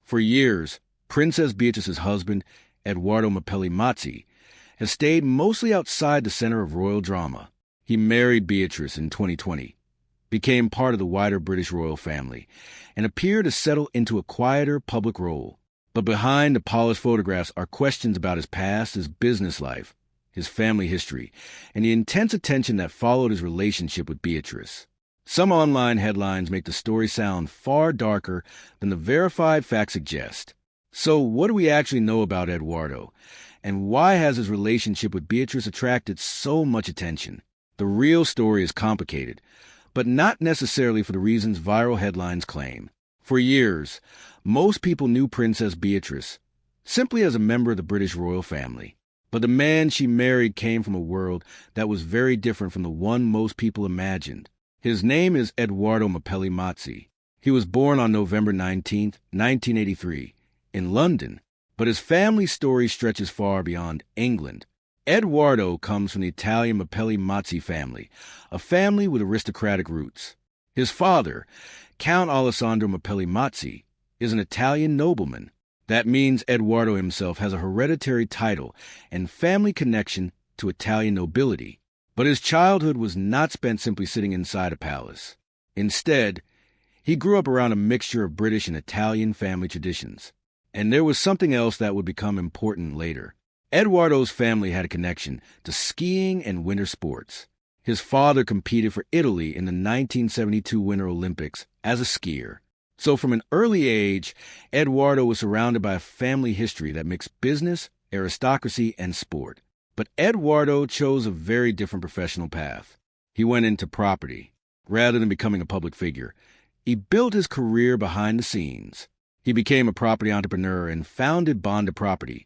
For years, Princess Beatrice's husband, Edoardo Mazzi, has stayed mostly outside the center of royal drama. He married Beatrice in 2020, became part of the wider British royal family, and appeared to settle into a quieter public role. But behind the polished photographs are questions about his past, his business life, his family history, and the intense attention that followed his relationship with Beatrice. Some online headlines make the story sound far darker than the verified facts suggest. So what do we actually know about Edoardo? And why has his relationship with Beatrice attracted so much attention? The real story is complicated, but not necessarily for the reasons viral headlines claim. For years, most people knew Princess Beatrice simply as a member of the British royal family. But the man she married came from a world that was very different from the one most people imagined. His name is Edoardo Mazzi. He was born on November 19, 1983, in London, but his family story stretches far beyond England. Edoardo comes from the Italian Mazzi family, a family with aristocratic roots. His father, Count Alessandro Mazzi, is an Italian nobleman. That means Edoardo himself has a hereditary title and family connection to Italian nobility. But his childhood was not spent simply sitting inside a palace. Instead, he grew up around a mixture of British and Italian family traditions. And there was something else that would become important later. Edoardo's family had a connection to skiing and winter sports. His father competed for Italy in the 1972 Winter Olympics as a skier. So from an early age, Edoardo was surrounded by a family history that mixed business, aristocracy, and sport. But Edoardo chose a very different professional path. He went into property. Rather than becoming a public figure, he built his career behind the scenes. He became a property entrepreneur and founded Bonda Property,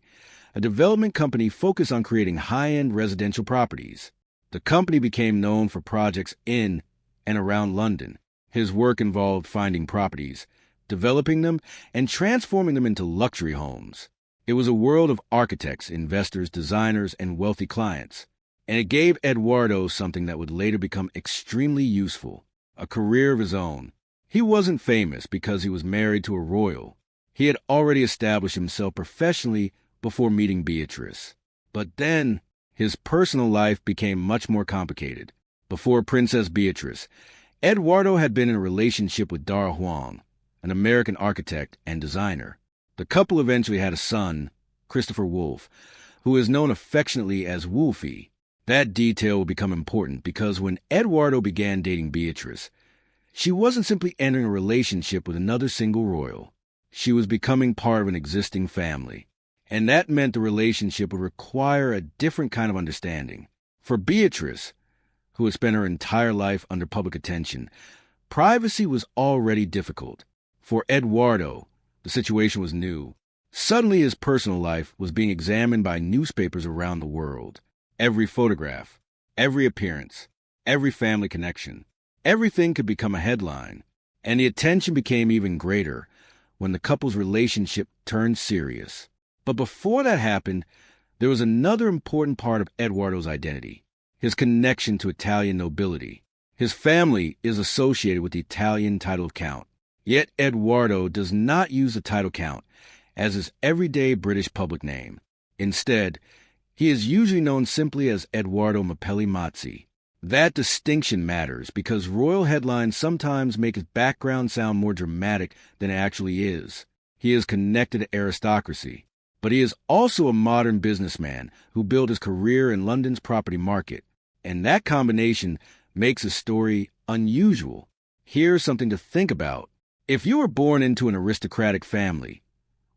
a development company focused on creating high-end residential properties. The company became known for projects in and around London. His work involved finding properties, developing them, and transforming them into luxury homes. It was a world of architects, investors, designers, and wealthy clients. And it gave Edoardo something that would later become extremely useful, a career of his own. He wasn't famous because he was married to a royal. He had already established himself professionally before meeting Beatrice. But then, his personal life became much more complicated. Before Princess Beatrice, Edoardo had been in a relationship with Dara Huang, an American architect and designer. The couple eventually had a son, Christopher Wolfe, who is known affectionately as Wolfie. That detail will become important because when Edoardo began dating Beatrice, she wasn't simply entering a relationship with another single royal. She was becoming part of an existing family. And that meant the relationship would require a different kind of understanding. For Beatrice, who had spent her entire life under public attention, privacy was already difficult. For Edoardo, the situation was new. Suddenly his personal life was being examined by newspapers around the world. Every photograph, every appearance, every family connection, everything could become a headline. And the attention became even greater when the couple's relationship turned serious. But before that happened, there was another important part of Edoardo's identity, his connection to Italian nobility. His family is associated with the Italian title of Count. Yet Edoardo does not use the title Count as his everyday British public name. Instead, he is usually known simply as Edoardo Mazzi. That distinction matters because royal headlines sometimes make his background sound more dramatic than it actually is. He is connected to aristocracy, but he is also a modern businessman who built his career in London's property market. And that combination makes his story unusual. Here's something to think about. If you were born into an aristocratic family,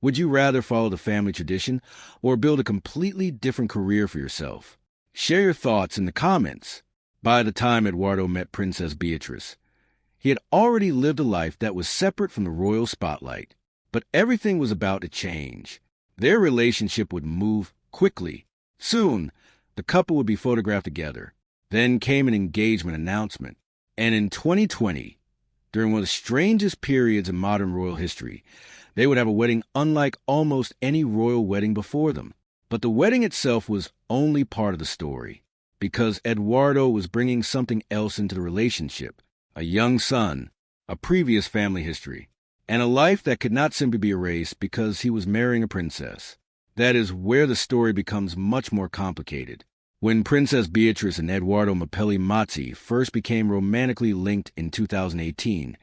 would you rather follow the family tradition or build a completely different career for yourself? Share your thoughts in the comments. By the time Edoardo met Princess Beatrice, he had already lived a life that was separate from the royal spotlight. But everything was about to change. Their relationship would move quickly. Soon, the couple would be photographed together. Then came an engagement announcement. And in 2020, during one of the strangest periods in modern royal history, they would have a wedding unlike almost any royal wedding before them. But the wedding itself was only part of the story, because Edoardo was bringing something else into the relationship, a young son, a previous family history. and a life that could not simply be erased because he was marrying a princess. That is where the story becomes much more complicated. When Princess Beatrice and Edoardo Mapelli Mazzi first became romantically linked in 2018,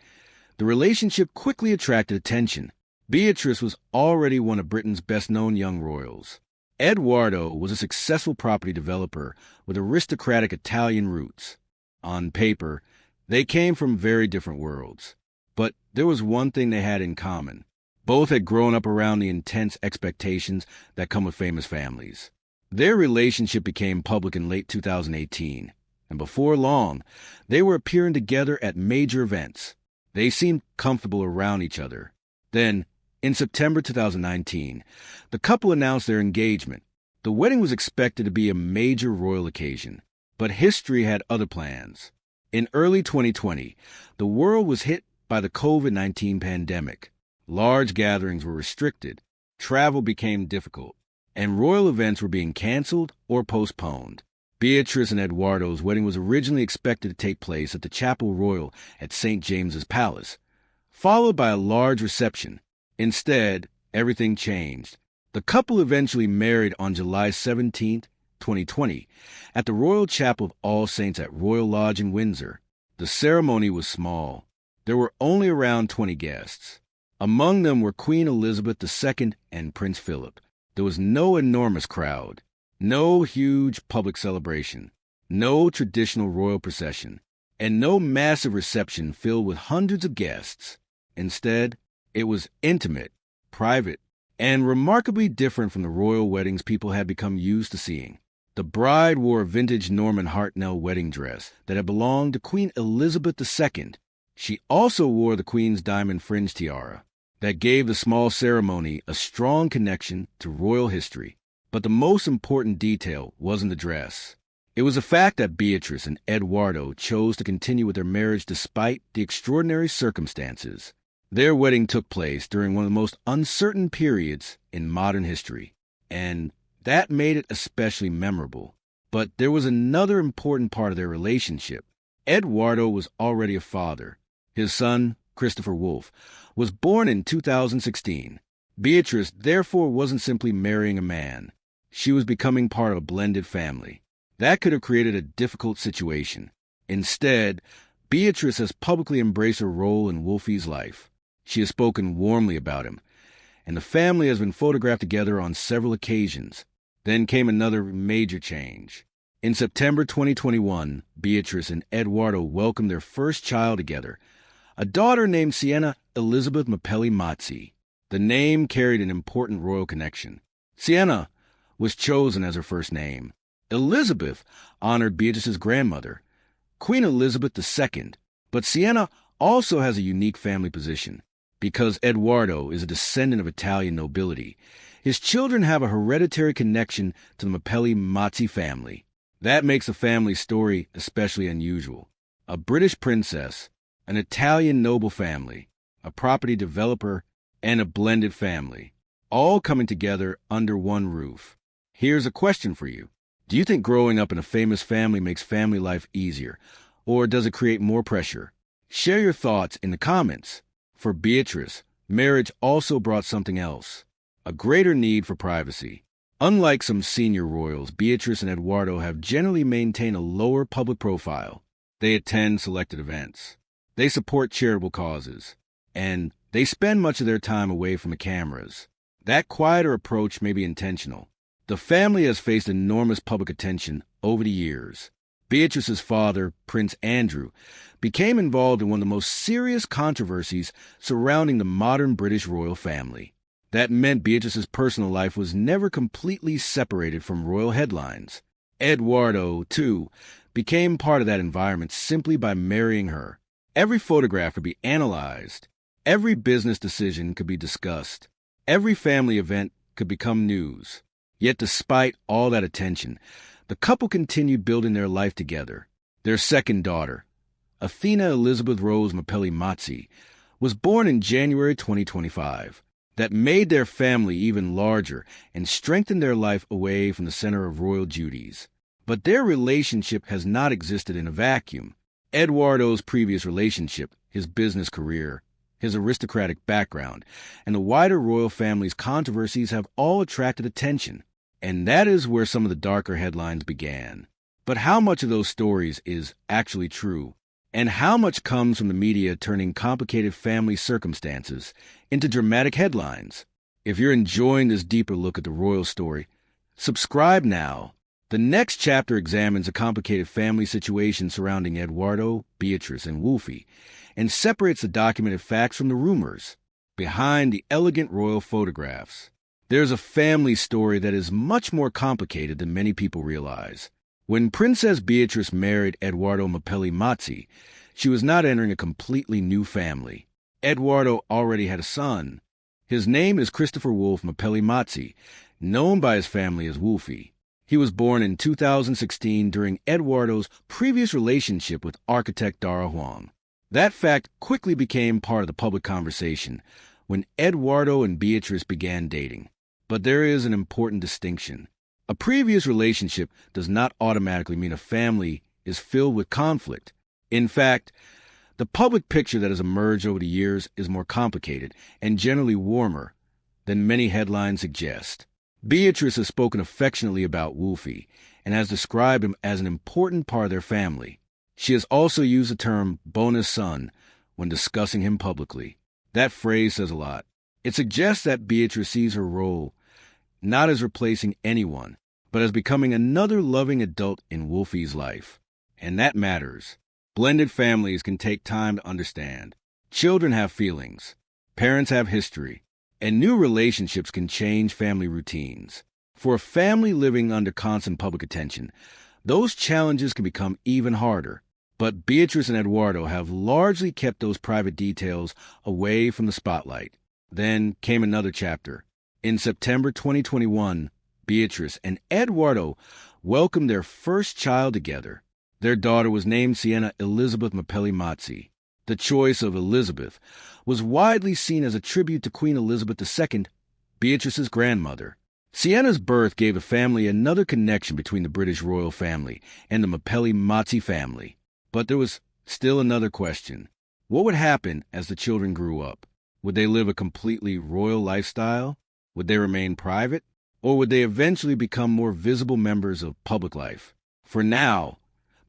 the relationship quickly attracted attention. Beatrice was already one of Britain's best-known young royals. Edoardo was a successful property developer with aristocratic Italian roots. On paper, they came from very different worlds. But there was one thing they had in common. Both had grown up around the intense expectations that come with famous families. Their relationship became public in late 2018, and before long, they were appearing together at major events. They seemed comfortable around each other. Then, in September 2019, the couple announced their engagement. The wedding was expected to be a major royal occasion, but history had other plans. In early 2020, the world was hit by the COVID-19 pandemic. Large gatherings were restricted, travel became difficult, and royal events were being canceled or postponed. Beatrice and Edoardo's wedding was originally expected to take place at the Chapel Royal at St. James's Palace, followed by a large reception. Instead, everything changed. The couple eventually married on July 17, 2020, at the Royal Chapel of All Saints at Royal Lodge in Windsor. The ceremony was small. There were only around 20 guests. Among them were Queen Elizabeth II and Prince Philip. There was no enormous crowd, no huge public celebration, no traditional royal procession, and no massive reception filled with hundreds of guests. Instead, it was intimate, private, and remarkably different from the royal weddings people had become used to seeing. The bride wore a vintage Norman Hartnell wedding dress that had belonged to Queen Elizabeth II. She also wore the Queen's diamond fringe tiara that gave the small ceremony a strong connection to royal history. But the most important detail wasn't the dress. It was the fact that Beatrice and Edoardo chose to continue with their marriage despite the extraordinary circumstances. Their wedding took place during one of the most uncertain periods in modern history, and that made it especially memorable. But there was another important part of their relationship. Edoardo was already a father. His son, Christopher Wolfe, was born in 2016. Beatrice therefore wasn't simply marrying a man. She was becoming part of a blended family. That could have created a difficult situation. Instead, Beatrice has publicly embraced her role in Wolfie's life. She has spoken warmly about him, and the family has been photographed together on several occasions. Then came another major change. In September 2021, Beatrice and Edoardo welcomed their first child together, a daughter named Sienna Elizabeth Mapelli Mazzi. The name carried an important royal connection. Sienna was chosen as her first name. Elizabeth honored Beatrice's grandmother, Queen Elizabeth II, but Sienna also has a unique family position. Because Edoardo is a descendant of Italian nobility, his children have a hereditary connection to the Mapelli Mazzi family. That makes the family story especially unusual. A British princess, an Italian noble family, a property developer, and a blended family, all coming together under one roof. Here's a question for you. Do you think growing up in a famous family makes family life easier, or does it create more pressure? Share your thoughts in the comments. For Beatrice, marriage also brought something else, a greater need for privacy. Unlike some senior royals, Beatrice and Edoardo have generally maintained a lower public profile. They attend selected events. They support charitable causes. And they spend much of their time away from the cameras. That quieter approach may be intentional. The family has faced enormous public attention over the years. Beatrice's father, Prince Andrew, became involved in one of the most serious controversies surrounding the modern British royal family. That meant Beatrice's personal life was never completely separated from royal headlines. Edoardo, too, became part of that environment simply by marrying her. Every photograph could be analyzed. Every business decision could be discussed. Every family event could become news. Yet despite all that attention, the couple continued building their life together. Their second daughter, Athena Elizabeth Rose Mapelli Mazzi, was born in January 2025. That made their family even larger and strengthened their life away from the center of royal duties. But their relationship has not existed in a vacuum. Edoardo's previous relationship, his business career, his aristocratic background, and the wider royal family's controversies have all attracted attention. And that is where some of the darker headlines began. But how much of those stories is actually true? And how much comes from the media turning complicated family circumstances into dramatic headlines? If you're enjoying this deeper look at the royal story, subscribe now. The next chapter examines a complicated family situation surrounding Eduardo, Beatrice, and Wolfie, and separates the documented facts from the rumors behind the elegant royal photographs. There's a family story that is much more complicated than many people realize. When Princess Beatrice married Eduardo Mazzi, she was not entering a completely new family. Eduardo already had a son. His name is Christopher Wolfe Mazzi, known by his family as Wolfie. He was born in 2016 during Eduardo's previous relationship with architect Dara Huang. That fact quickly became part of the public conversation when Eduardo and Beatrice began dating. But there is an important distinction. A previous relationship does not automatically mean a family is filled with conflict. In fact, the public picture that has emerged over the years is more complicated and generally warmer than many headlines suggest. Beatrice has spoken affectionately about Wolfie and has described him as an important part of their family. She has also used the term bonus son when discussing him publicly. That phrase says a lot. It suggests that Beatrice sees her role not as replacing anyone, but as becoming another loving adult in Wolfie's life. And that matters. Blended families can take time to understand. Children have feelings. Parents have history. And new relationships can change family routines. For a family living under constant public attention, those challenges can become even harder. But Beatrice and Eduardo have largely kept those private details away from the spotlight. Then came another chapter. In September 2021, Beatrice and Eduardo welcomed their first child together. Their daughter was named Sienna Elizabeth Mazzi. The choice of Elizabeth was widely seen as a tribute to Queen Elizabeth II, Beatrice's grandmother. Sienna's birth gave the family another connection between the British royal family and the Mazzi family. But there was still another question. What would happen as the children grew up? Would they live a completely royal lifestyle? Would they remain private? Or would they eventually become more visible members of public life? For now,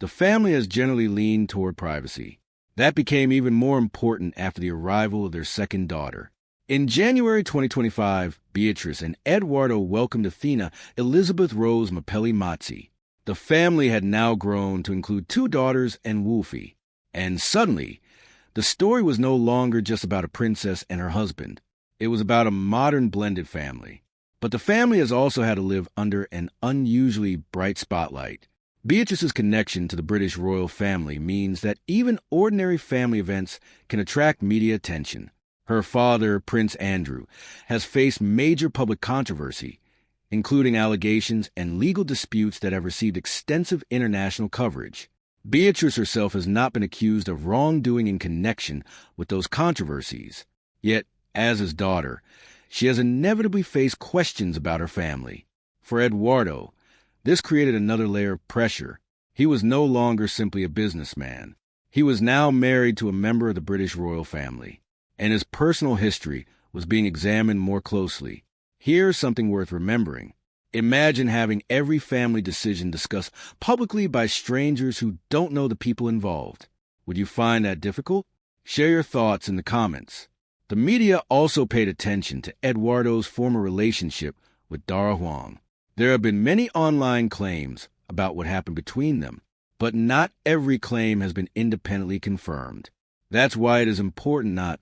the family has generally leaned toward privacy. That became even more important after the arrival of their second daughter. In January 2025, Beatrice and Eduardo welcomed Athena Elizabeth Rose Mazzi. The family had now grown to include 2 daughters and Wolfie. And suddenly, the story was no longer just about a princess and her husband. It was about a modern blended family. But the family has also had to live under an unusually bright spotlight. Beatrice's connection to the British royal family means that even ordinary family events can attract media attention. Her father, Prince Andrew, has faced major public controversy, including allegations and legal disputes that have received extensive international coverage. Beatrice herself has not been accused of wrongdoing in connection with those controversies. Yet, as his daughter, she has inevitably faced questions about her family. For Eduardo, this created another layer of pressure. He was no longer simply a businessman. He was now married to a member of the British royal family, and his personal history was being examined more closely. Here's something worth remembering. Imagine having every family decision discussed publicly by strangers who don't know the people involved. Would you find that difficult? Share your thoughts in the comments. The media also paid attention to Eduardo's former relationship with Dara Huang. There have been many online claims about what happened between them, but not every claim has been independently confirmed. That's why it is important not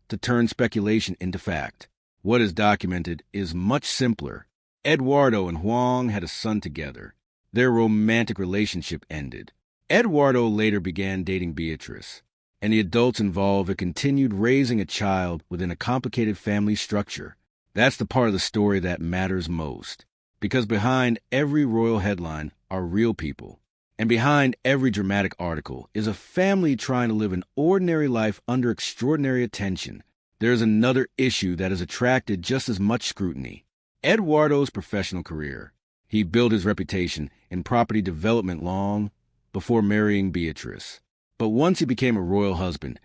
to turn speculation into fact. What is documented is much simpler. Eduardo and Huang had a son together. Their romantic relationship ended. Eduardo later began dating Beatrice, and the adults involved have continued raising a child within a complicated family structure. That's the part of the story that matters most. Because behind every royal headline are real people. And behind every dramatic article is a family trying to live an ordinary life under extraordinary attention. There is another issue that has attracted just as much scrutiny. Eduardo's professional career. He built his reputation in property development long before marrying Beatrice. But once he became a royal husband,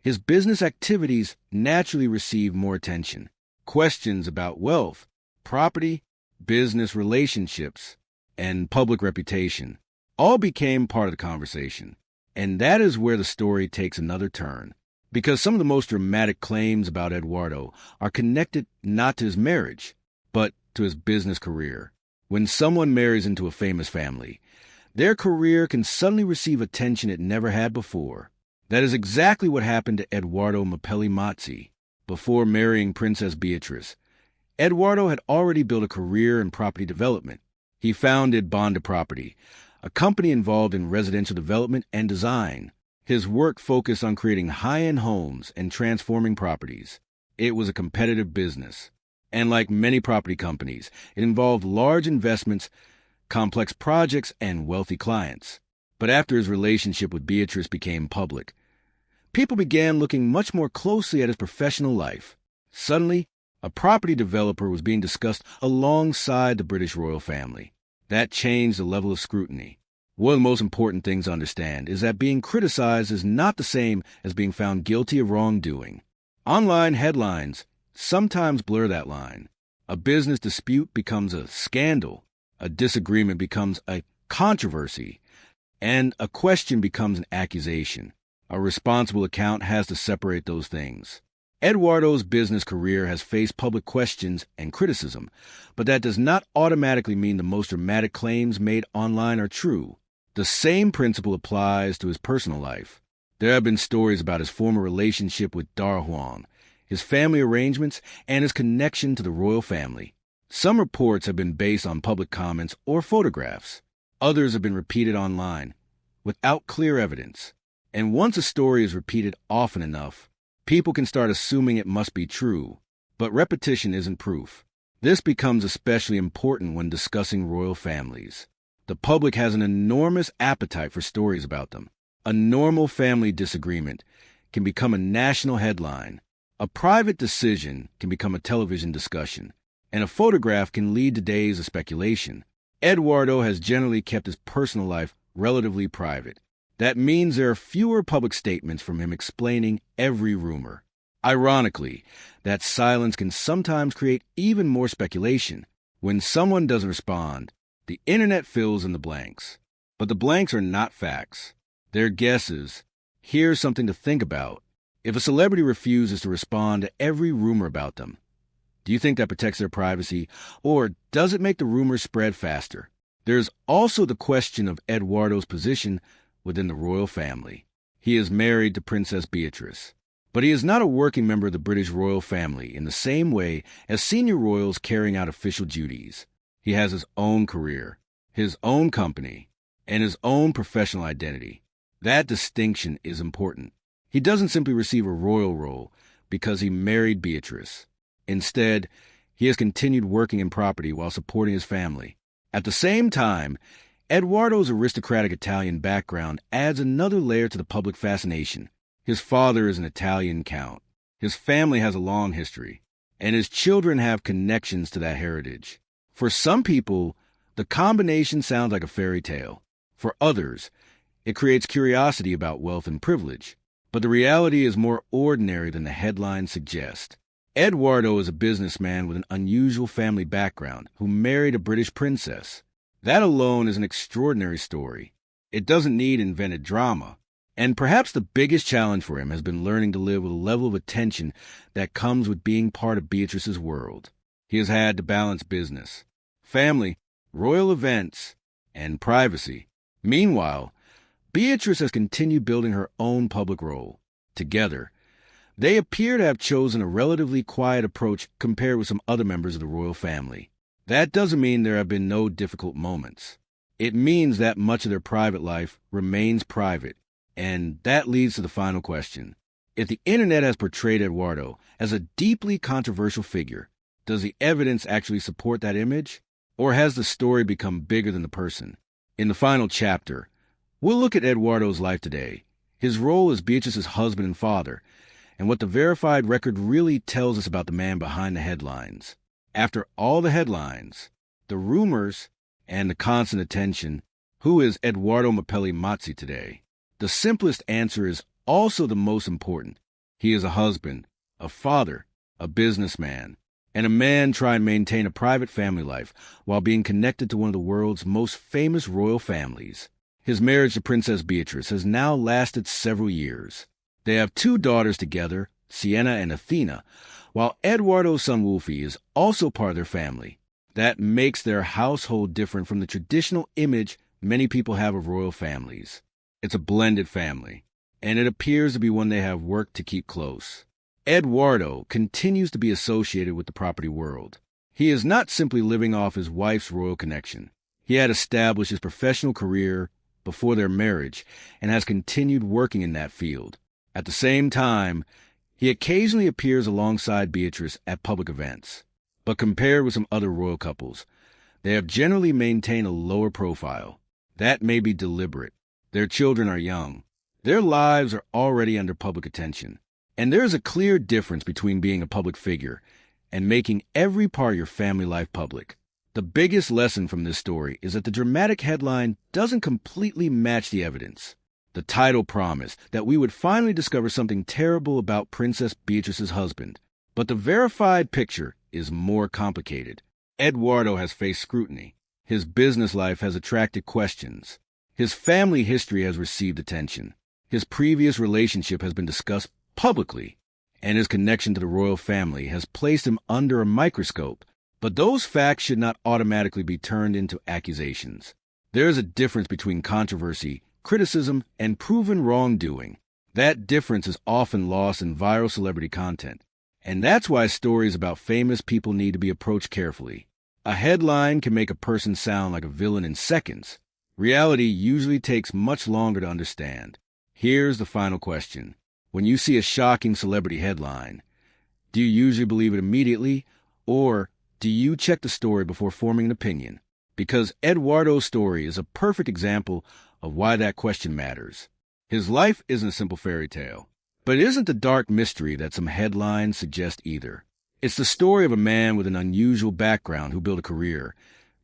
his business activities naturally received more attention. Questions about wealth, property, business relationships, and public reputation all became part of the conversation. And that is where the story takes another turn. Because some of the most dramatic claims about Eduardo are connected not to his marriage, but to his business career. When someone marries into a famous family, their career can suddenly receive attention it never had before. That is exactly what happened to Eduardo Mapelli Mazzi. Before marrying Princess Beatrice, Eduardo had already built a career in property development. He founded Bonda Property, a company involved in residential development and design. His work focused on creating high-end homes and transforming properties. It was a competitive business. And like many property companies, it involved large investments, complex projects, and wealthy clients. But after his relationship with Beatrice became public, people began looking much more closely at his professional life. Suddenly, a property developer was being discussed alongside the British royal family. That changed the level of scrutiny. One of the most important things to understand is that being criticized is not the same as being found guilty of wrongdoing. Online headlines sometimes blur that line. A business dispute becomes a scandal, a disagreement becomes a controversy, and a question becomes an accusation. A responsible account has to separate those things. Eduardo's business career has faced public questions and criticism, but that does not automatically mean the most dramatic claims made online are true. The same principle applies to his personal life. There have been stories about his former relationship with Dar Huang, his family arrangements, and his connection to the royal family. Some reports have been based on public comments or photographs. Others have been repeated online, without clear evidence. And once a story is repeated often enough, people can start assuming it must be true. But repetition isn't proof. This becomes especially important when discussing royal families. The public has an enormous appetite for stories about them. A normal family disagreement can become a national headline. A private decision can become a television discussion. And a photograph can lead to days of speculation. Eduardo has generally kept his personal life relatively private. That means there are fewer public statements from him explaining every rumor. Ironically, that silence can sometimes create even more speculation. When someone doesn't respond, the internet fills in the blanks. But the blanks are not facts. They're guesses. Here's something to think about. If a celebrity refuses to respond to every rumor about them, do you think that protects their privacy, or does it make the rumors spread faster? There's also the question of Eduardo's position within the royal family. He is married to Princess Beatrice, but he is not a working member of the British royal family in the same way as senior royals carrying out official duties. He has his own career, his own company, and his own professional identity. That distinction is important. He doesn't simply receive a royal role because he married Beatrice. Instead, he has continued working in property while supporting his family. At the same time, Eduardo's aristocratic Italian background adds another layer to the public fascination. His father is an Italian count. His family has a long history, and his children have connections to that heritage. For some people, the combination sounds like a fairy tale. For others, it creates curiosity about wealth and privilege. But the reality is more ordinary than the headlines suggest. Eduardo is a businessman with an unusual family background who married a British princess. That alone is an extraordinary story. It doesn't need invented drama. And perhaps the biggest challenge for him has been learning to live with a level of attention that comes with being part of Beatrice's world. He has had to balance business, family, royal events, and privacy. Meanwhile, Beatrice has continued building her own public role. Together, they appear to have chosen a relatively quiet approach compared with some other members of the royal family. That doesn't mean there have been no difficult moments. It means that much of their private life remains private, and that leads to the final question. If the internet has portrayed Eduardo as a deeply controversial figure, does the evidence actually support that image? Or has the story become bigger than the person? In the final chapter, we'll look at Eduardo's life today, his role as Beatrice's husband and father, and what the verified record really tells us about the man behind the headlines. After all the headlines, the rumors, and the constant attention, who is Eduardo Mapelli Mazzi today? The simplest answer is also the most important. He is a husband, a father, a businessman, and a man trying to maintain a private family life while being connected to one of the world's most famous royal families. His marriage to Princess Beatrice has now lasted several years. They have 2 daughters together, Sienna and Athena, while Eduardo's son Wolfie is also part of their family. That makes their household different from the traditional image many people have of royal families. It's a blended family, and it appears to be one they have worked to keep close. Eduardo continues to be associated with the property world. He is not simply living off his wife's royal connection. He had established his professional career before their marriage and has continued working in that field. At the same time, he occasionally appears alongside Beatrice at public events. But compared with some other royal couples, they have generally maintained a lower profile. That may be deliberate. Their children are young. Their lives are already under public attention. And there is a clear difference between being a public figure and making every part of your family life public. The biggest lesson from this story is that the dramatic headline doesn't completely match the evidence. The title promised that we would finally discover something terrible about Princess Beatrice's husband, but the verified picture is more complicated. Eduardo has faced scrutiny. His business life has attracted questions. His family history has received attention. His previous relationship has been discussed publicly, and his connection to the royal family has placed him under a microscope. But those facts should not automatically be turned into accusations. There is a difference between controversy, criticism, and proven wrongdoing. That difference is often lost in viral celebrity content, and that's why stories about famous people need to be approached carefully. A headline can make a person sound like a villain in seconds. Reality usually takes much longer to understand. Here's the final question. When you see a shocking celebrity headline, do you usually believe it immediately, or do you check the story before forming an opinion? Because Eduardo's story is a perfect example of why that question matters. His life isn't a simple fairy tale, but it isn't the dark mystery that some headlines suggest either. It's the story of a man with an unusual background who built a career,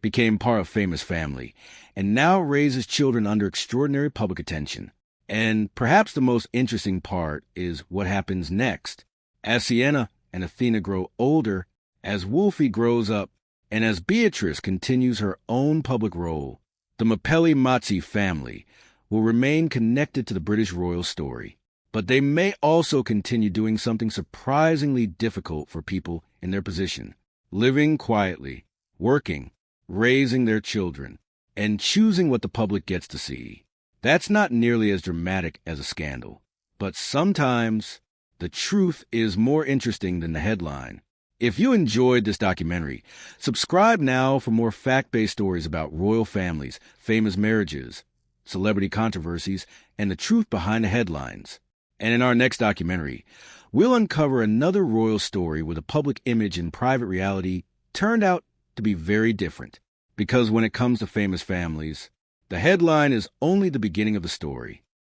became part of a famous family, and now raises children under extraordinary public attention. And perhaps the most interesting part is what happens next. As Sienna and Athena grow older, as Wolfie grows up, and as Beatrice continues her own public role, the Mapelli-Mazzi family will remain connected to the British royal story. But they may also continue doing something surprisingly difficult for people in their position, living quietly, working, raising their children, and choosing what the public gets to see. That's not nearly as dramatic as a scandal, but sometimes the truth is more interesting than the headline. If you enjoyed this documentary, subscribe now for more fact-based stories about royal families, famous marriages, celebrity controversies, and the truth behind the headlines. And in our next documentary, we'll uncover another royal story where the public image and private reality turned out to be very different. Because when it comes to famous families, the headline is only the beginning of the story.